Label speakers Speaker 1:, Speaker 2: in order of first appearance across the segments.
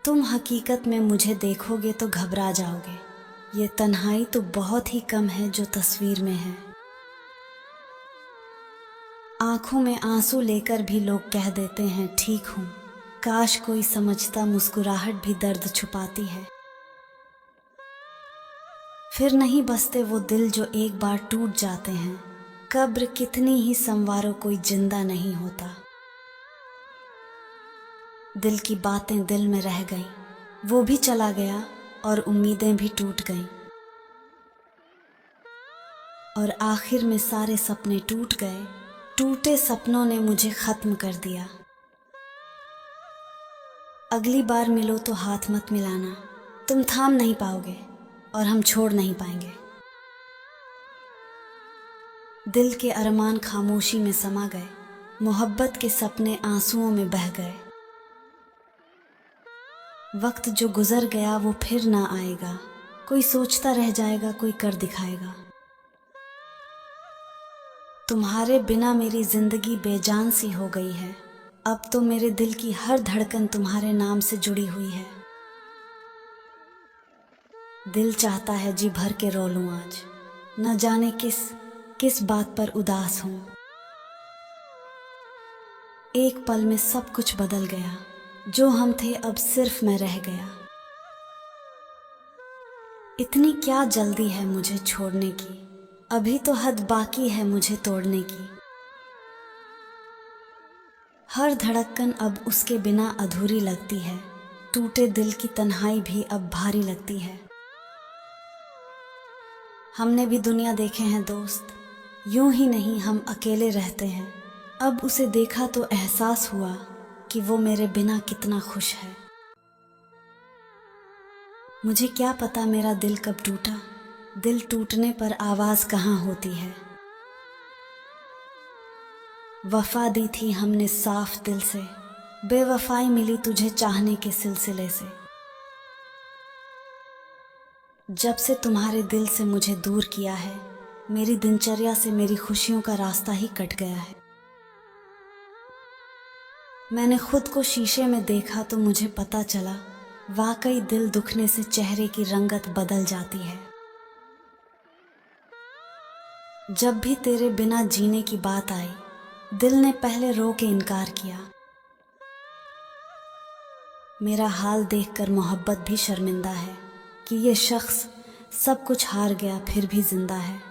Speaker 1: तुम हकीकत में मुझे देखोगे तो घबरा जाओगे। ये तन्हाई तो बहुत ही कम है जो तस्वीर में है। आंखों में आंसू लेकर भी लोग कह देते हैं ठीक हूँ। काश कोई समझता, मुस्कुराहट भी दर्द छुपाती है। फिर नहीं बसते वो दिल जो एक बार टूट जाते हैं। कब्र कितनी ही संवारो, कोई जिंदा नहीं होता। दिल की बातें दिल में रह गईं, वो भी चला गया और उम्मीदें भी टूट गईं। और आखिर में सारे सपने टूट गए। टूटे सपनों ने मुझे खत्म कर दिया। अगली बार मिलो तो हाथ मत मिलाना। तुम थाम नहीं पाओगे और हम छोड़ नहीं पाएंगे। दिल के अरमान खामोशी में समा गए। मोहब्बत के सपने आंसुओं में बह गए। वक्त जो गुजर गया वो फिर ना आएगा। कोई सोचता रह जाएगा, कोई कर दिखाएगा। तुम्हारे बिना मेरी जिंदगी बेजान सी हो गई है। अब तो मेरे दिल की हर धड़कन तुम्हारे नाम से जुड़ी हुई है। दिल चाहता है जी भर के रो लूं आज। न जाने किस किस बात पर उदास हूं। एक पल में सब कुछ बदल गया। जो हम थे अब सिर्फ मैं रह गया। इतनी क्या जल्दी है मुझे छोड़ने की। अभी तो हद बाकी है मुझे तोड़ने की। हर धड़कन अब उसके बिना अधूरी लगती है। टूटे दिल की तन्हाई भी अब भारी लगती है। हमने भी दुनिया देखे हैं दोस्त, यूं ही नहीं हम अकेले रहते हैं। अब उसे देखा तो एहसास हुआ कि वो मेरे बिना कितना खुश है। मुझे क्या पता मेरा दिल कब टूटा। दिल टूटने पर आवाज कहाँ होती है। वफा दी थी हमने साफ दिल से, बेवफाई मिली तुझे चाहने के सिलसिले से। जब से तुम्हारे दिल से मुझे दूर किया है, मेरी दिनचर्या से मेरी खुशियों का रास्ता ही कट गया है। मैंने खुद को शीशे में देखा तो मुझे पता चला, वाकई दिल दुखने से चेहरे की रंगत बदल जाती है। जब भी तेरे बिना जीने की बात आई, दिल ने पहले रो के इनकार किया। मेरा हाल देखकर मोहब्बत भी शर्मिंदा है कि ये शख्स सब कुछ हार गया फिर भी जिंदा है।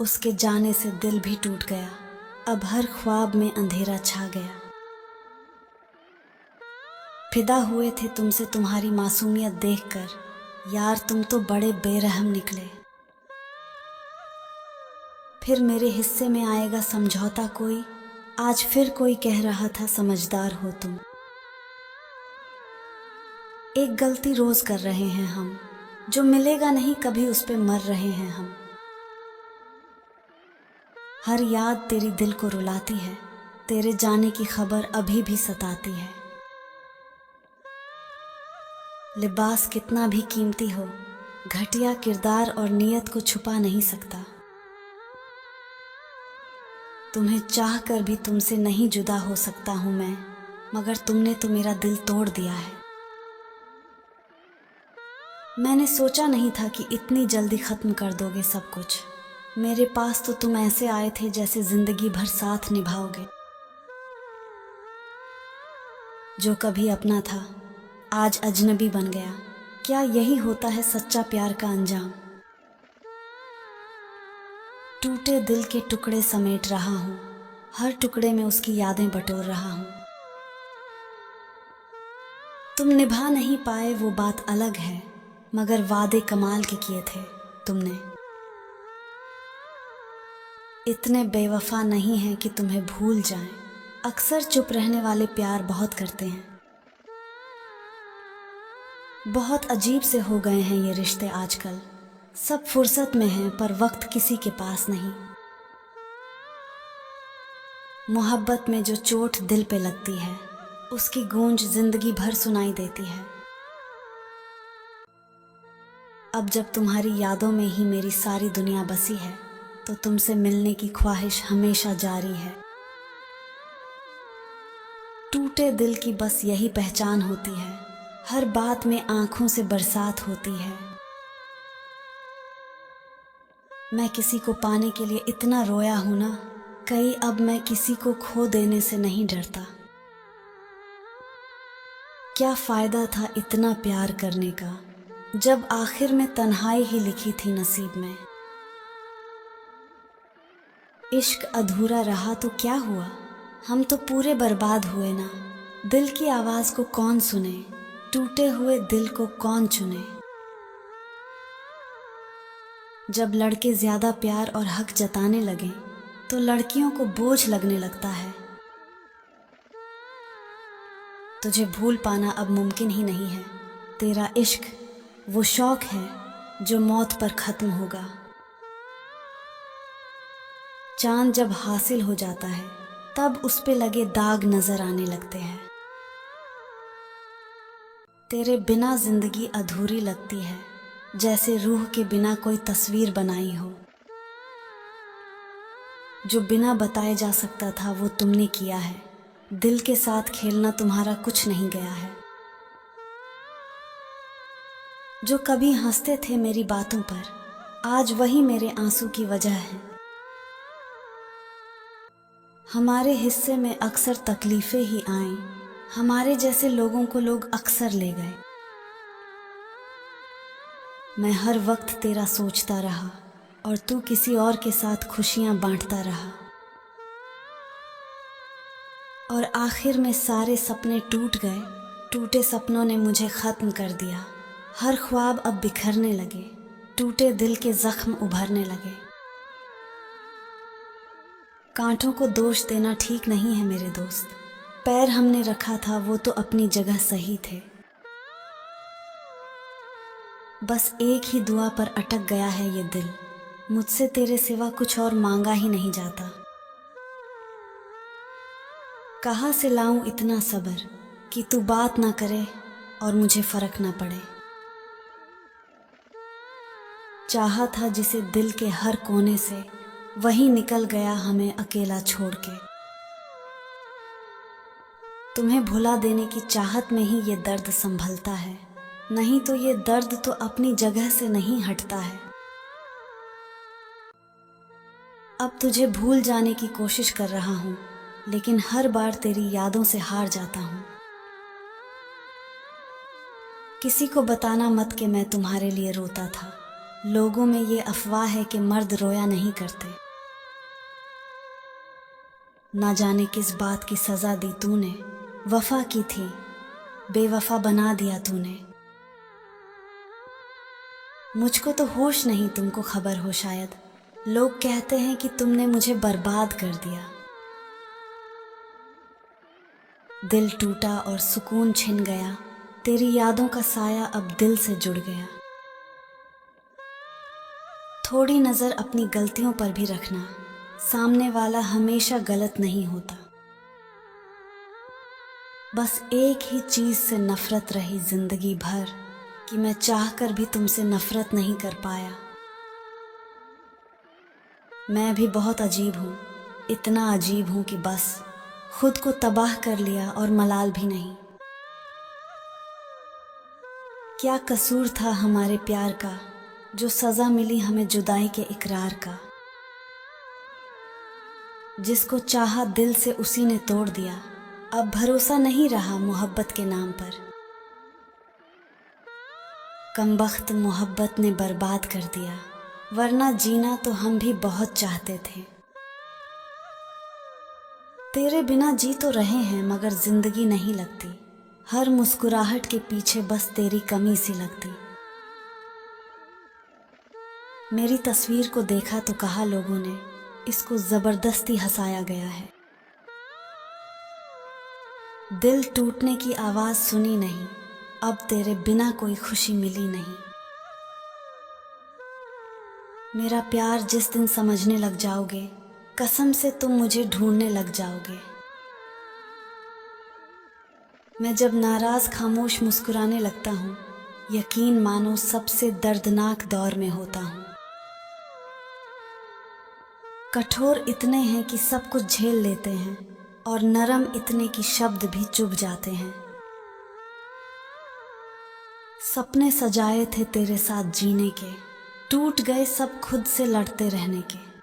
Speaker 1: उसके जाने से दिल भी टूट गया। अब हर ख्वाब में अंधेरा छा गया। फिदा हुए थे तुमसे तुम्हारी मासूमियत देखकर, यार तुम तो बड़े बेरहम निकले। फिर मेरे हिस्से में आएगा समझौता कोई, आज फिर कोई कह रहा था समझदार हो तुम। एक गलती रोज कर रहे हैं हम, जो मिलेगा नहीं कभी उस पे मर रहे हैं हम। हर याद तेरी दिल को रुलाती है, तेरे जाने की खबर अभी भी सताती है। लिबास कितना भी कीमती हो, घटिया किरदार और नीयत को छुपा नहीं सकता। तुम्हें चाह कर भी तुमसे नहीं जुदा हो सकता हूं मैं, मगर तुमने तो मेरा दिल तोड़ दिया है। मैंने सोचा नहीं था कि इतनी जल्दी खत्म कर दोगे सब कुछ। मेरे पास तो तुम ऐसे आए थे जैसे जिंदगी भर साथ निभाओगे। जो कभी अपना था आज अजनबी बन गया। क्या यही होता है सच्चा प्यार का अंजाम। टूटे दिल के टुकड़े समेट रहा हूँ, हर टुकड़े में उसकी यादें बटोर रहा हूँ। तुम निभा नहीं पाए वो बात अलग है, मगर वादे कमाल के किए थे तुमने। इतने बेवफा नहीं हैं कि तुम्हें भूल जाएं। अक्सर चुप रहने वाले प्यार बहुत करते हैं। बहुत अजीब से हो गए हैं ये रिश्ते आजकल। सब फुर्सत में हैं पर वक्त किसी के पास नहीं। मोहब्बत में जो चोट दिल पे लगती है, उसकी गूंज जिंदगी भर सुनाई देती है। अब जब तुम्हारी यादों में ही मेरी सारी दुनिया बसी है, तो तुमसे मिलने की ख्वाहिश हमेशा जारी है। टूटे दिल की बस यही पहचान होती है, हर बात में आंखों से बरसात होती है। मैं किसी को पाने के लिए इतना रोया हूं ना, कहीं अब मैं किसी को खो देने से नहीं डरता। क्या फायदा था इतना प्यार करने का, जब आखिर में तन्हाई ही लिखी थी नसीब में। इश्क अधूरा रहा तो क्या हुआ, हम तो पूरे बर्बाद हुए ना। दिल की आवाज को कौन सुने, टूटे हुए दिल को कौन चुने। जब लड़के ज्यादा प्यार और हक जताने लगे तो लड़कियों को बोझ लगने लगता है। तुझे भूल पाना अब मुमकिन ही नहीं है। तेरा इश्क वो शौक है जो मौत पर खत्म होगा। चांद जब हासिल हो जाता है तब उस पे लगे दाग नजर आने लगते हैं। तेरे बिना जिंदगी अधूरी लगती है, जैसे रूह के बिना कोई तस्वीर बनाई हो। जो बिना बताए जा सकता था वो तुमने किया है। दिल के साथ खेलना तुम्हारा कुछ नहीं गया है। जो कभी हंसते थे मेरी बातों पर, आज वही मेरे आंसू की वजह है। हमारे हिस्से में अक्सर तकलीफें ही आईं, हमारे जैसे लोगों को लोग अक्सर ले गए। मैं हर वक्त तेरा सोचता रहा और तू किसी और के साथ खुशियां बांटता रहा। और आखिर में सारे सपने टूट गए, टूटे सपनों ने मुझे खत्म कर दिया। हर ख्वाब अब बिखरने लगे, टूटे दिल के जख्म उभरने लगे। कांटों को दोष देना ठीक नहीं है मेरे दोस्त। पैर हमने रखा था वो तो अपनी जगह सही थे। बस एक ही दुआ पर अटक गया है ये दिल, मुझसे तेरे सिवा कुछ और मांगा ही नहीं जाता। कहाँ से लाऊं इतना सब्र कि तू बात ना करे और मुझे फर्क ना पड़े। चाहा था जिसे दिल के हर कोने से, वही निकल गया हमें अकेला छोड़ के। तुम्हें भुला देने की चाहत में ही ये दर्द संभलता है, नहीं तो ये दर्द तो अपनी जगह से नहीं हटता है। अब तुझे भूल जाने की कोशिश कर रहा हूं, लेकिन हर बार तेरी यादों से हार जाता हूं। किसी को बताना मत कि मैं तुम्हारे लिए रोता था। लोगों में ये अफवाह है कि मर्द रोया नहीं करते। ना जाने किस बात की सजा दी तूने, वफा की थी बेवफा बना दिया तूने। मुझको तो होश नहीं, तुमको खबर हो शायद। लोग कहते हैं कि तुमने मुझे बर्बाद कर दिया। दिल टूटा और सुकून छिन गया, तेरी यादों का साया अब दिल से जुड़ गया। थोड़ी नजर अपनी गलतियों पर भी रखना, सामने वाला हमेशा गलत नहीं होता। बस एक ही चीज से नफरत रही जिंदगी भर, कि मैं चाहकर भी तुमसे नफरत नहीं कर पाया। मैं भी बहुत अजीब हूँ, इतना अजीब हूँ कि बस खुद को तबाह कर लिया और मलाल भी नहीं। क्या कसूर था हमारे प्यार का, जो सजा मिली हमें जुदाई के इकरार का। जिसको चाहा दिल से उसी ने तोड़ दिया, अब भरोसा नहीं रहा मोहब्बत के नाम पर। कमबख्त मोहब्बत ने बर्बाद कर दिया, वरना जीना तो हम भी बहुत चाहते थे। तेरे बिना जी तो रहे हैं मगर जिंदगी नहीं लगती। हर मुस्कुराहट के पीछे बस तेरी कमी सी लगती। मेरी तस्वीर को देखा तो कहा लोगों ने, इसको जबरदस्ती हंसाया गया है। दिल टूटने की आवाज सुनी नहीं, अब तेरे बिना कोई खुशी मिली नहीं। मेरा प्यार जिस दिन समझने लग जाओगे, कसम से तुम मुझे ढूंढने लग जाओगे। मैं जब नाराज खामोश मुस्कुराने लगता हूँ, यकीन मानो सबसे दर्दनाक दौर में होता हूँ। कठोर इतने हैं कि सब कुछ झेल लेते हैं, और नरम इतने कि शब्द भी चुभ जाते हैं। सपने सजाए थे तेरे साथ जीने के, टूट गए सब खुद से लड़ते रहने के।